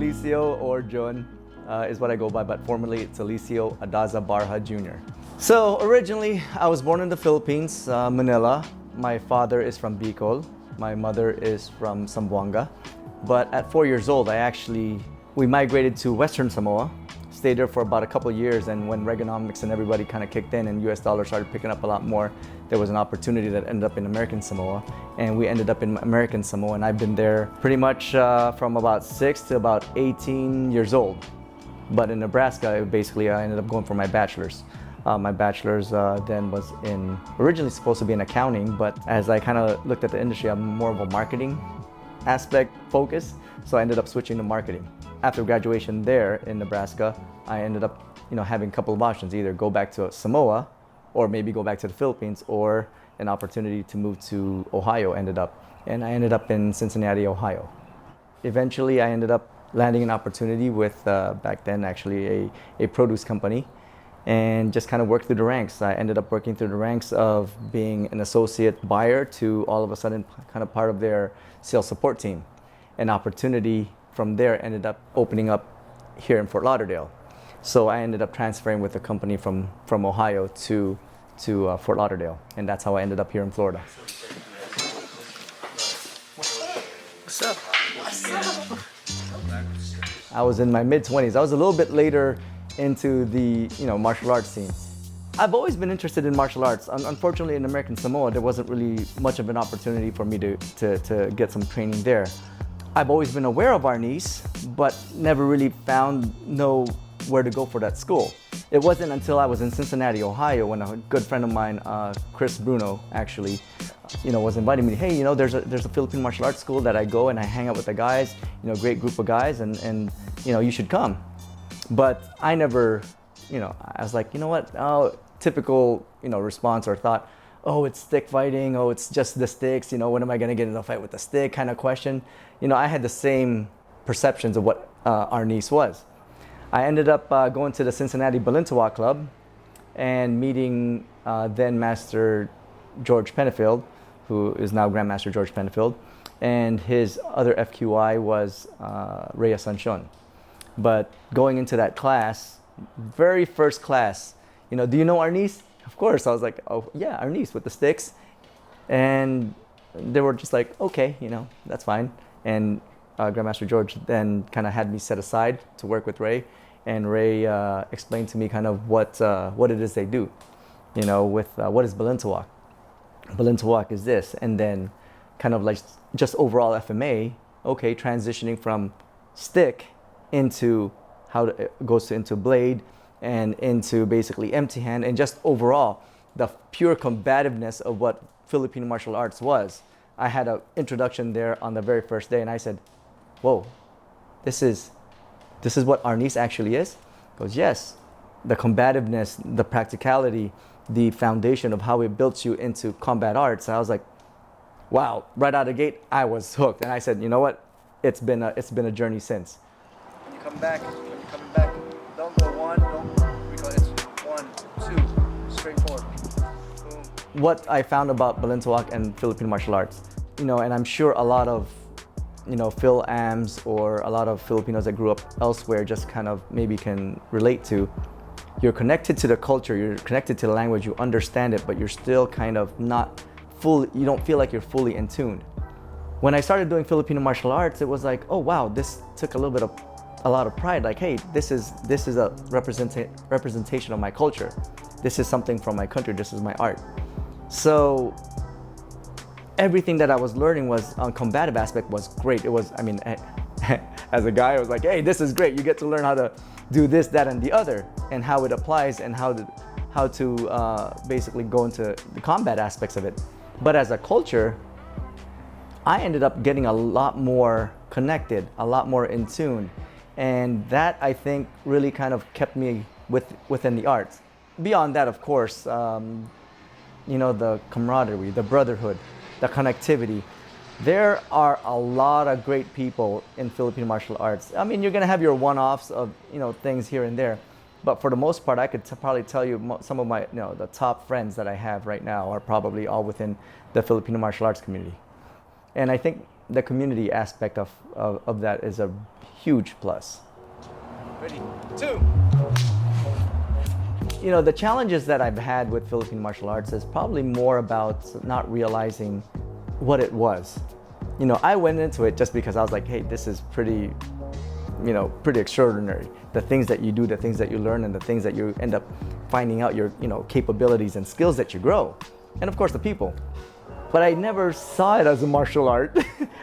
Eliseo, or JUN, is what I go by, but formerly it's Eliseo Adaza Barja Jr. So originally, I was born in the Philippines, Manila. My father is from Bicol. My mother is from Zamboanga. But at 4 years old, we migrated to Western Samoa, stayed there for about a couple of years, and when Reaganomics and everybody kind of kicked in and US dollar started picking up a lot more, there was an opportunity that ended up in American Samoa, and we ended up in American Samoa, and I've been there pretty much from about 6 to about 18 years old. But in Nebraska, basically I ended up going for my bachelor's. My bachelor's then was originally supposed to be in accounting, but as I kind of looked at the industry, I'm more of a marketing aspect focus, so I ended up switching to marketing. After graduation there in Nebraska, I ended up having a couple of options, either go back to Samoa or maybe go back to the Philippines, or an opportunity to move to Ohio and I ended up in Cincinnati, Ohio. Eventually I ended up landing an opportunity with back then actually a produce company, and just kind of worked through the ranks. I ended up working through the ranks of being an associate buyer to all of a sudden kind of part of their sales support team. An opportunity from there ended up opening up here in Fort Lauderdale. So I ended up transferring with the company from Ohio to Fort Lauderdale, and that's how I ended up here in Florida. What's up? I was in my mid-20s. I was a little bit later into the martial arts scene. I've always been interested in martial arts. Unfortunately, in American Samoa, there wasn't really much of an opportunity for me to get some training there. I've always been aware of Arnis, but never really know where to go for that school. It wasn't until I was in Cincinnati, Ohio, when a good friend of mine, Chris Bruno, actually, was inviting me. Hey, there's a Filipino martial arts school that I go and I hang out with the guys. Great group of guys, and you should come. But I never, I was like, what? Oh, typical, response or thought. Oh, it's stick fighting. Oh, it's just the sticks. When am I gonna get in a fight with the stick? Kind of question. I had the same perceptions of what Arnis was. I ended up going to the Cincinnati Balintawak Club and meeting then Master George Pennefield, who is now Grandmaster George Pennefield, and his other FQI was Rhea Sanchon. But going into that class, very first class, do you know Arnis? Of course. I was like, oh yeah, Arnis with the sticks. And they were just like, okay, that's fine. And Grandmaster George then kind of had me set aside to work with Ray. And Ray explained to me kind of what it is they do, with what is Balintawak. Balintawak is this, and then kind of like just overall FMA, okay, transitioning from stick into how it goes into blade and into basically empty hand, and just overall the pure combativeness of what Filipino martial arts was. I had an introduction there on the very first day, and I said, whoa, this is what Arnis actually is? He goes, yes. The combativeness, the practicality, the foundation of how it built you into combat arts. And I was like, wow, right out of the gate, I was hooked. And I said, you know what? It's been a journey since. When you come back, don't go one, because it's 1, 2, straight forward. Boom. What I found about Balintawak and Filipino martial arts, and I'm sure a lot of Phil-Ams or a lot of Filipinos that grew up elsewhere just kind of maybe can relate to. You're connected to the culture, you're connected to the language, you understand it, but you're still kind of not full, you don't feel like you're fully in tune. When I started doing Filipino martial arts, it was like, oh wow, this took a lot of pride. Like, hey, this is a representation of my culture. This is something from my country, this is my art. So everything that I was learning was on combative aspect was great. It was, as a guy, I was like, hey, this is great. You get to learn how to do this, that, and the other, and how it applies, and how to basically go into the combat aspects of it. But as a culture, I ended up getting a lot more connected, a lot more in tune, and that I think really kind of kept me within the arts. Beyond that, of course, the camaraderie, the brotherhood, the connectivity. There are a lot of great people in Filipino martial arts. You're gonna have your one-offs of things here and there, but for the most part, I could probably tell you some of my the top friends that I have right now are probably all within the Filipino martial arts community. And I think the community aspect of that is a huge plus. Ready, 2. You know, the challenges that I've had with Philippine martial arts is probably more about not realizing what it was. You know, I went into it just because I was like, hey, this is pretty extraordinary. The things that you do, the things that you learn, and the things that you end up finding out, your, capabilities and skills that you grow. And of course, the people. But I never saw it as a martial art.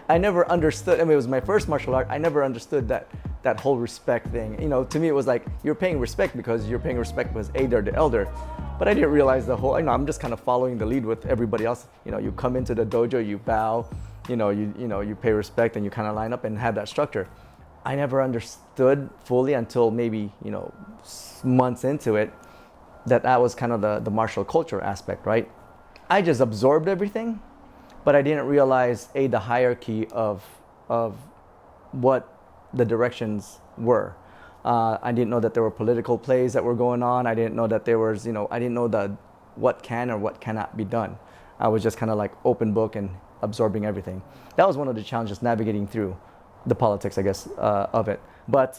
I never understood. I mean, it was my first martial art. I never understood that whole respect thing. You know, to me, it was like you're paying respect because they're the elder. But I didn't realize the whole. I'm just kind of following the lead with everybody else. You know, you come into the dojo, you bow, you pay respect, and you kind of line up and have that structure. I never understood fully until maybe months into it that was kind of the martial culture aspect, right? I just absorbed everything, but I didn't realize the hierarchy of what the directions were. I didn't know that there were political plays that were going on. I didn't know that there was, I didn't know what can or what cannot be done. I was just kind of like open book and absorbing everything. That was one of the challenges, navigating through the politics, I guess, of it. But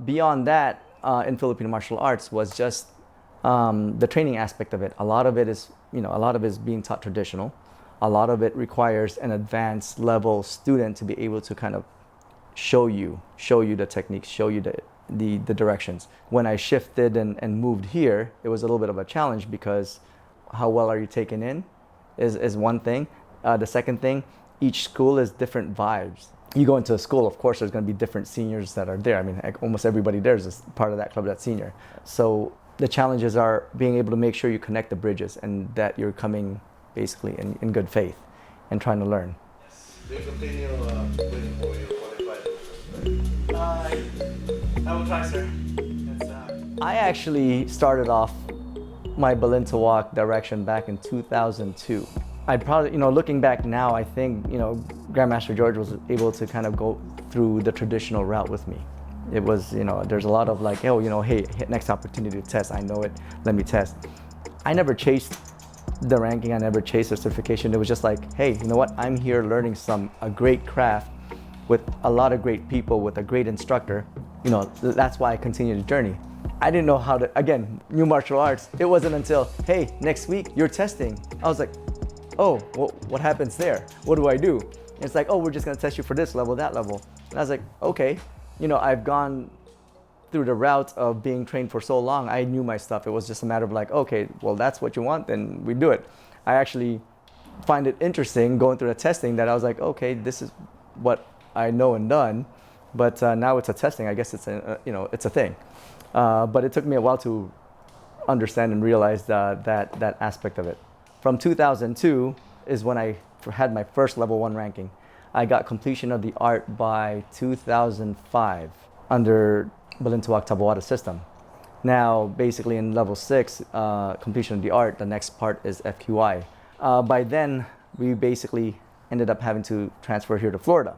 beyond that, in Filipino martial arts was just the training aspect of it. A lot of it is being taught traditional. A lot of it requires an advanced level student to be able to kind of show you the techniques, show you the directions. When I shifted and moved here, it was a little bit of a challenge because how well are you taken in is one thing. The second thing, each school is different vibes. You go into a school, of course, there's going to be different seniors that are there. I mean, almost everybody there is part of that club that's senior. So the challenges are being able to make sure you connect the bridges and that you're coming basically in good faith and trying to learn. Do you continue waiting for your qualified? I will try, sir. I actually started off my Balintawak direction back in 2002. I probably, looking back now, I think, Grandmaster George was able to kind of go through the traditional route with me. It was, there's a lot of like, hey, next opportunity to test. I know it, let me test. I never chased the ranking. I never chased the certification. It was just like, hey, you know what? I'm here learning a great craft with a lot of great people, with a great instructor. That's why I continued the journey. I didn't know how to, again, new martial arts. It wasn't until, hey, next week you're testing. I was like, oh, what happens there? What do I do? And it's like, oh, we're just gonna test you for this level, that level. And I was like, okay. I've gone through the route of being trained for so long. I knew my stuff. It was just a matter of like, okay, well, that's what you want, then we do it. I actually find it interesting going through the testing that I was like, okay, this is what I know and done, but now it's a testing. I guess it's a thing. But it took me a while to understand and realize that aspect of it. From 2002 is when I had my first level 1 ranking. I got completion of the art by 2005 under Bobby Taboada system. Now, basically in level 6, completion of the art, the next part is FQI. By then, we basically ended up having to transfer here to Florida.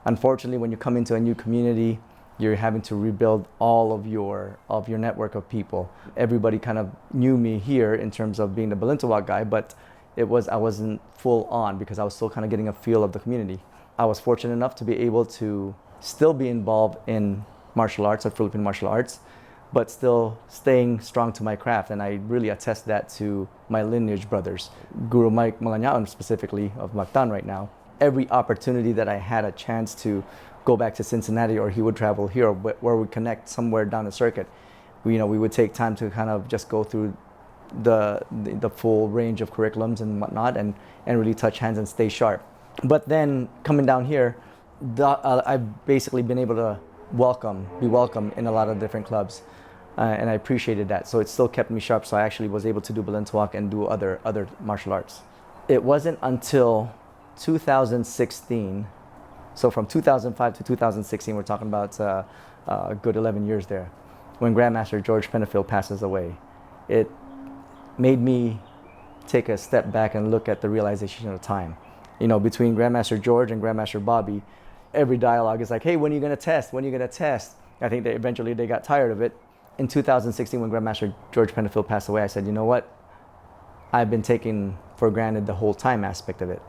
Unfortunately, when you come into a new community, you're having to rebuild all of your network of people. Everybody kind of knew me here in terms of being the Balintawak guy, but I wasn't full on because I was still kind of getting a feel of the community. I was fortunate enough to be able to still be involved in martial arts, or Filipino martial arts, but still staying strong to my craft. And I really attest that to my lineage brothers, Guro Mike Malanyao specifically of Mactan right now. Every opportunity that I had a chance to go back to Cincinnati, or he would travel here, where we connect somewhere down the circuit, we would take time to kind of just go through the full range of curriculums and whatnot, and really touch hands and stay sharp. But then coming down here, I've basically been able to be welcome in a lot of different clubs, and I appreciated that. So it still kept me sharp. So I actually was able to do Balintawak and do other martial arts. It wasn't until 2016. So from 2005 to 2016, we're talking about a good 11 years there, when Grandmaster George Pennifield passes away. It made me take a step back and look at the realization of time. Between Grandmaster George and Grandmaster Bobby, every dialogue is like, hey, when are you going to test? When are you going to test? I think eventually they got tired of it. In 2016, when Grandmaster George Pennifield passed away, I said, you know what? I've been taking for granted the whole time aspect of it.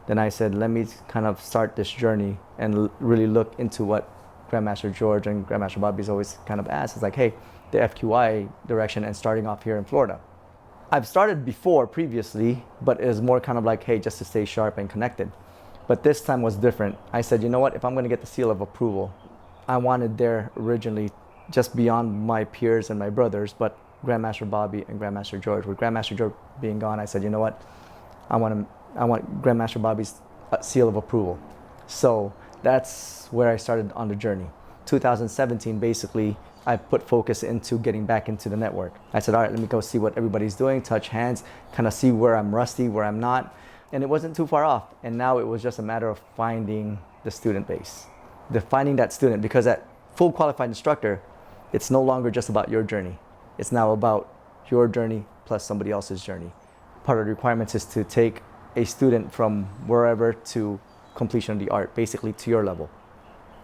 then I said, let me kind of start this journey and really look into what Grandmaster George and Grandmaster Bobby's always kind of asked. It's like, hey, the FQI direction and starting off here in Florida. I've started before previously, but it was more kind of like, hey, just to stay sharp and connected. But this time was different. I said, you know what, if I'm gonna get the seal of approval, I wanted there originally just beyond my peers and my brothers, but Grandmaster Bobby and Grandmaster George. With Grandmaster George being gone, I said, you know what, I want Grandmaster Bobby's seal of approval. So that's where I started on the journey. 2017, basically, I put focus into getting back into the network. I said, all right, let me go see what everybody's doing, touch hands, kind of see where I'm rusty, where I'm not. And it wasn't too far off. And now it was just a matter of finding the student base. Finding that student, because at full qualified instructor, it's no longer just about your journey. It's now about your journey plus somebody else's journey. Part of the requirements is to take a student from wherever to completion of the art, basically to your level.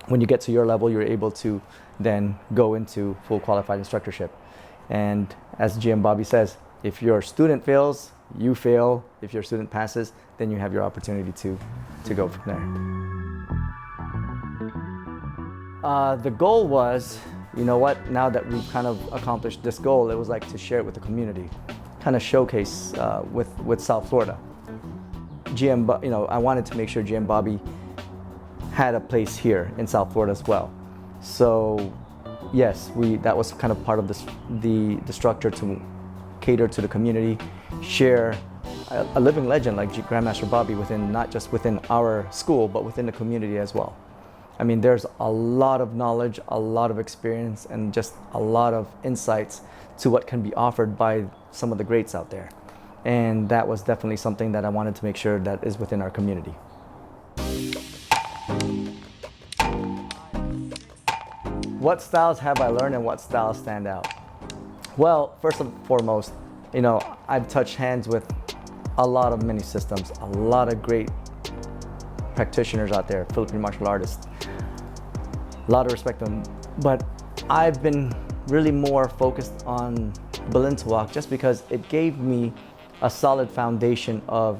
When you get to your level, you're able to then go into full qualified instructorship. And as GM Bobby says, if your student fails, you fail. If your student passes, then you have your opportunity to go from there. The goal was, you know what, now that we've kind of accomplished this goal, it was like to share it with the community, kind of showcase with South Florida. I wanted to make sure GM Bobby had a place here in South Florida as well. So yes, that was kind of part of the structure to cater to the community, share a living legend like Grandmaster Bobby not just within our school, but within the community as well. I mean, there's a lot of knowledge, a lot of experience, and just a lot of insights to what can be offered by some of the greats out there. And that was definitely something that I wanted to make sure that is within our community. What styles have I learned and what styles stand out? Well, first and foremost, I've touched hands with a lot of many systems, a lot of great practitioners out there, Filipino martial artists. A lot of respect to them. But I've been really more focused on Balintawak just because it gave me a solid foundation of,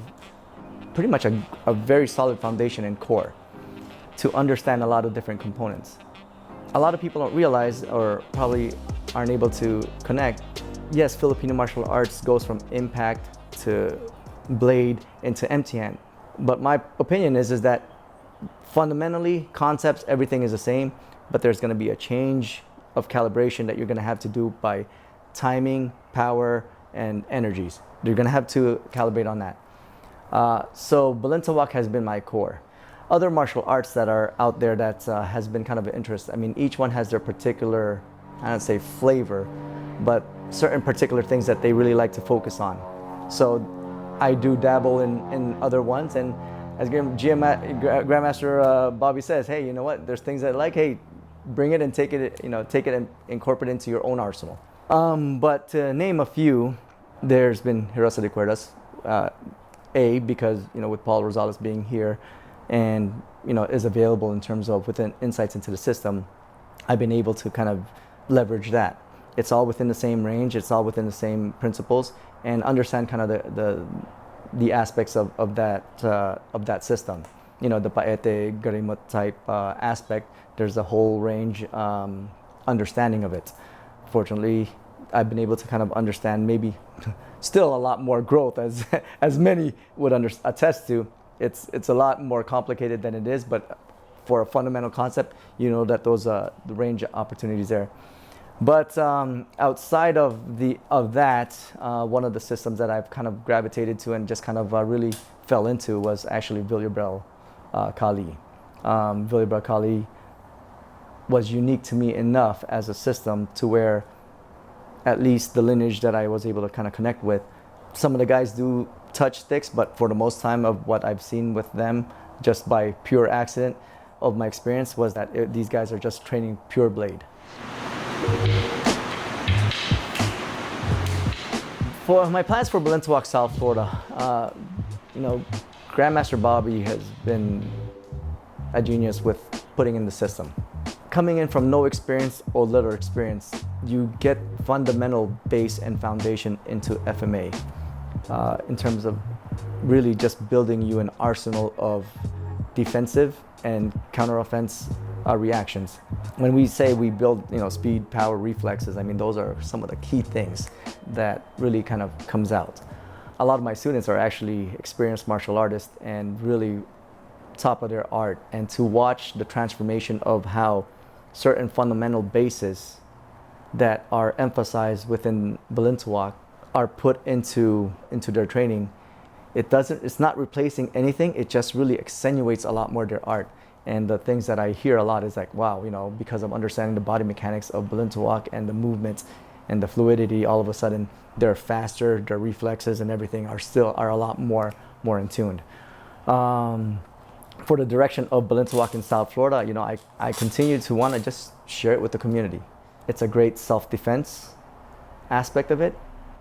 pretty much a very solid foundation and core to understand a lot of different components. A lot of people don't realize, or probably aren't able to connect, yes, Filipino martial arts goes from impact to blade into empty hand. But my opinion is that fundamentally, concepts, everything is the same, but there's going to be a change of calibration that you're going to have to do by timing, power, and energies. You're going to have to calibrate on that. So Balintawak has been my core. Other martial arts that are out there that has been kind of an interest. I mean, each one has their particular, I don't say flavor, but certain particular things that they really like to focus on. So I do dabble in other ones, and as Grandmaster Bobby says, hey, you know what? There's things that I like. Hey, bring it and take it. Take it and incorporate it into your own arsenal. But to name a few, there's been Peraza Visuals, because with Paul Rosales being here, and is available in terms of within insights into the system, I've been able to kind of leverage that. It's all within the same range. It's all within the same principles, and understand kind of the aspects of that system. The paete garimot type aspect. There's a whole range understanding of it. Fortunately, I've been able to kind of understand maybe still a lot more growth as many would attest to. It's a lot more complicated than it is, but for a fundamental concept, that those the range of opportunities there. But outside of that, one of the systems that I've kind of gravitated to and just kind of really fell into was actually Villabral Kali. Villabral Kali was unique to me enough as a system to where at least the lineage that I was able to kind of connect with. Some of the guys do touch sticks, but for the most time of what I've seen with them, just by pure accident of my experience, was that these guys are just training pure blade. For my plans for Balintawak, South Florida, Grandmaster Bobby has been a genius with putting in the system. Coming in from no experience or little experience, you get fundamental base and foundation into FMA in terms of really just building you an arsenal of defensive and counteroffense reactions. When we say we build, speed, power, reflexes, I mean, those are some of the key things that really kind of comes out. A lot of my students are actually experienced martial artists and really top of their art, and to watch the transformation of how certain fundamental bases that are emphasized within Balintawak are put into their training. It's not replacing anything, it just really accentuates a lot more their art. And the things that I hear a lot is like, wow, because of understanding the body mechanics of Balintawak and the movements and the fluidity, all of a sudden they're faster, their reflexes and everything are a lot more in tune. For the direction of Balintawak in South Florida, I continue to want to just share it with the community. It's a great self-defense aspect of it.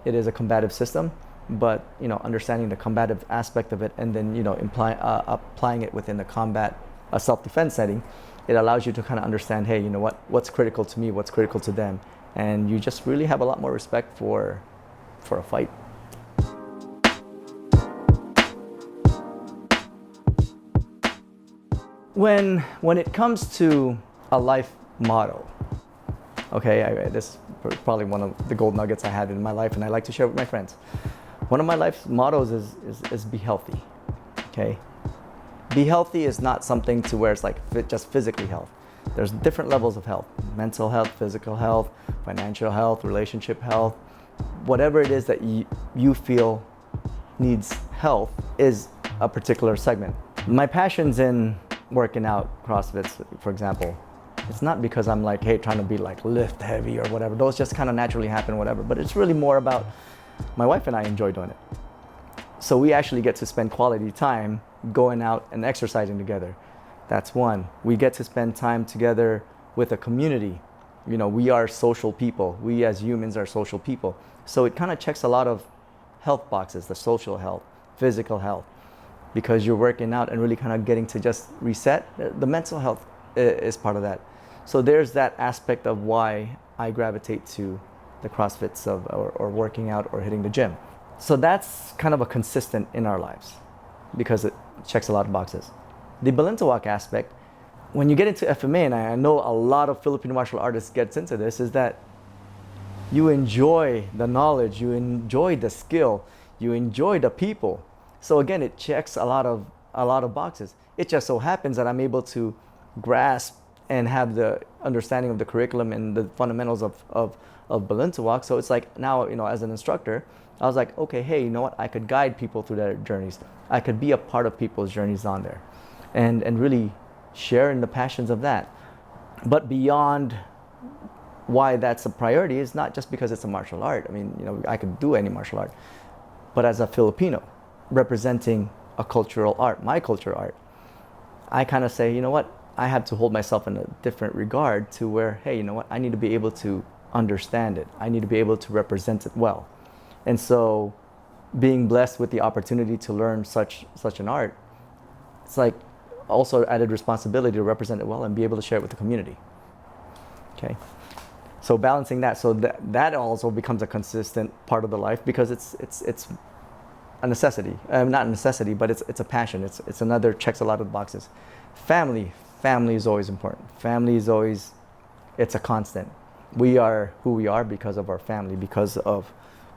It is a combative system, but understanding the combative aspect of it and then applying it within the combat self-defense setting, it allows you to kind of understand, hey, what's critical to me, what's critical to them, and you just really have a lot more respect for a fight. When it comes to a life motto, okay, this is probably one of the gold nuggets I had in my life, and I like to share with my friends. One of my life's mottos is be healthy, okay? Be healthy is not something to where it's like just physically health. There's different levels of health: mental health, physical health, financial health, relationship health. Whatever it is that you feel needs health is a particular segment. My passion's in working out, CrossFits, for example. It's not because I'm like, hey, trying to be like lift heavy or whatever. Those just kind of naturally happen, whatever. But it's really more about my wife and I enjoy doing it. So we actually get to spend quality time going out and exercising together. That's one. We get to spend time together with a community. We are social people. We as humans are social people. So it kind of checks a lot of health boxes: the social health, physical health, because you're working out and really kind of getting to just reset. The mental health is part of that. So there's that aspect of why I gravitate to the CrossFits or working out or hitting the gym. So that's kind of a consistent in our lives because it checks a lot of boxes. The Balintawak aspect, when you get into FMA, and I know a lot of Filipino martial artists gets into this, is that you enjoy the knowledge, you enjoy the skill, you enjoy the people. So again, it checks a lot of boxes. It just so happens that I'm able to grasp and have the understanding of the curriculum and the fundamentals of Balintawak. So it's like now, as an instructor, I was like, okay, hey, you know what? I could guide people through their journeys. I could be a part of people's journeys on there and really share in the passions of that. But beyond why that's a priority is not just because it's a martial art. I mean, I could do any martial art. But as a Filipino representing a cultural art, my cultural art, I kind of say, you know what? I have to hold myself in a different regard to where, hey, you know what? I need to be able to understand it. I need to be able to represent it well. And so being blessed with the opportunity to learn such an art, it's like also added responsibility to represent it well and be able to share it with the community. Okay. So balancing that, so that also becomes a consistent part of the life because it's a necessity. Not a necessity, but it's a passion. It's another, checks a lot of the boxes. Family is always important. Family is always, it's a constant. We are who we are because of our family, because of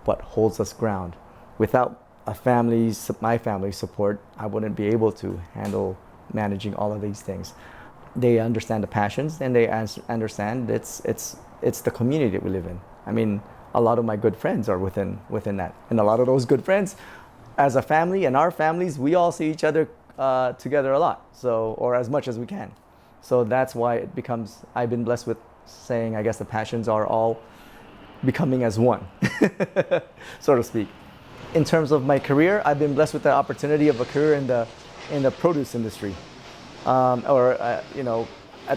what holds us ground. Without my family's support, I wouldn't be able to handle managing all of these things. They understand the passions and they understand it's the community that we live in. I mean, a lot of my good friends are within that. And a lot of those good friends, as a family and our families, we all see each other together a lot, or as much as we can. So that's why it becomes, I've been blessed with saying, I guess the passions are all becoming as one, so to speak. In terms of my career, I've been blessed with the opportunity of a career in the produce industry. At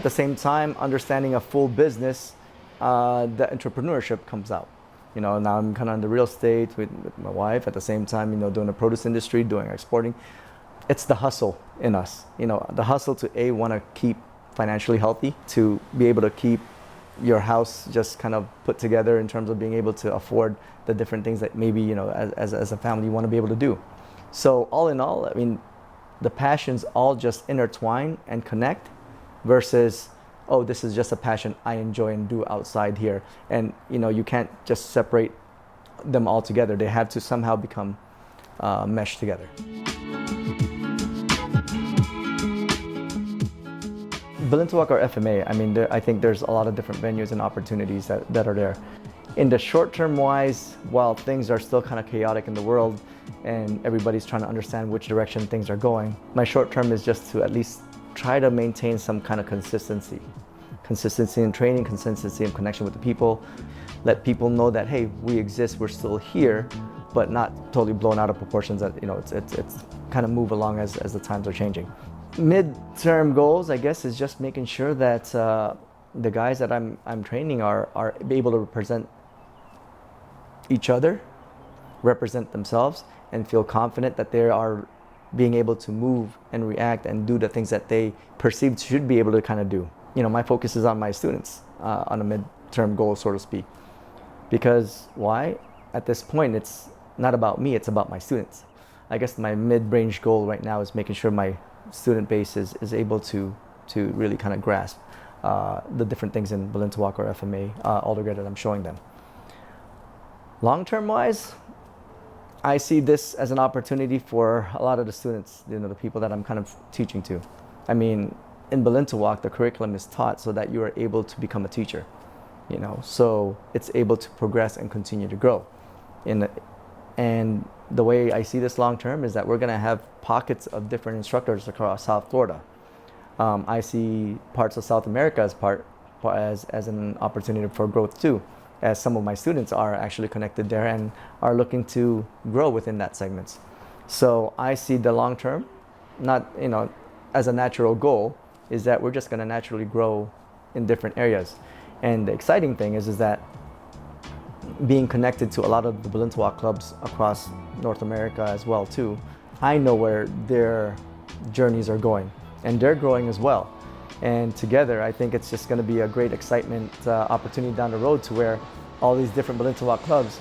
the same time, understanding a full business, the entrepreneurship comes out. Now I'm kind of in the real estate with my wife. At the same time, doing the produce industry, doing exporting. It's the hustle in us. The hustle to want to keep financially healthy, to be able to keep your house just kind of put together in terms of being able to afford the different things that maybe, as a family you want to be able to do. So all in all, I mean, the passions all just intertwine and connect versus, oh, this is just a passion I enjoy and do outside here. And you can't just separate them all together. They have to somehow become meshed together. Balintawak or FMA, I mean, I think there's a lot of different venues and opportunities that are there. In the short term wise, while things are still kind of chaotic in the world and everybody's trying to understand which direction things are going, my short term is just to at least try to maintain some kind of consistency. Consistency in training, consistency in connection with the people. Let people know that, hey, we exist, we're still here, but not totally blown out of proportions, that it's kind of move along as the times are changing. Mid-term goals, I guess, is just making sure that the guys that I'm training are able to represent each other, represent themselves, and feel confident that they are being able to move and react and do the things that they perceived should be able to kind of do. My focus is on my students on a mid-term goal, so to speak. Because why? At this point, it's not about me, it's about my students. I guess my mid-range goal right now is making sure my student base is able to really kind of grasp the different things in Balintawak or FMA altogether that I'm showing them. Long-term wise, I see this as an opportunity for a lot of the students, the people that I'm kind of teaching to. I mean, in Balintawak, the curriculum is taught so that you are able to become a teacher, so it's able to progress and continue to grow. And the way I see this long term is that we're going to have pockets of different instructors across South Florida. I see parts of South America as an opportunity for growth too, as some of my students are actually connected there and are looking to grow within that segment. So I see the long term, not as a natural goal, is that we're just going to naturally grow in different areas. And the exciting thing is that being connected to a lot of the Balintawak clubs across North America as well too, I know where their journeys are going, and they're growing as well. And together, I think it's just going to be a great excitement opportunity down the road to where all these different Balintawak clubs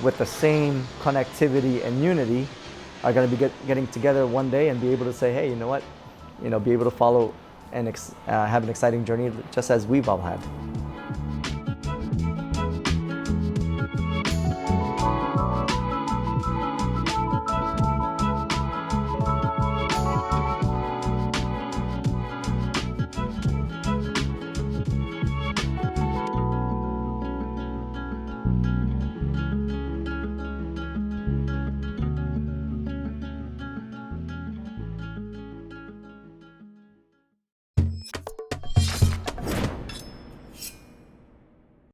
with the same connectivity and unity are going to be getting together one day and be able to say, hey, you know what, be able to follow and have an exciting journey just as we've all had.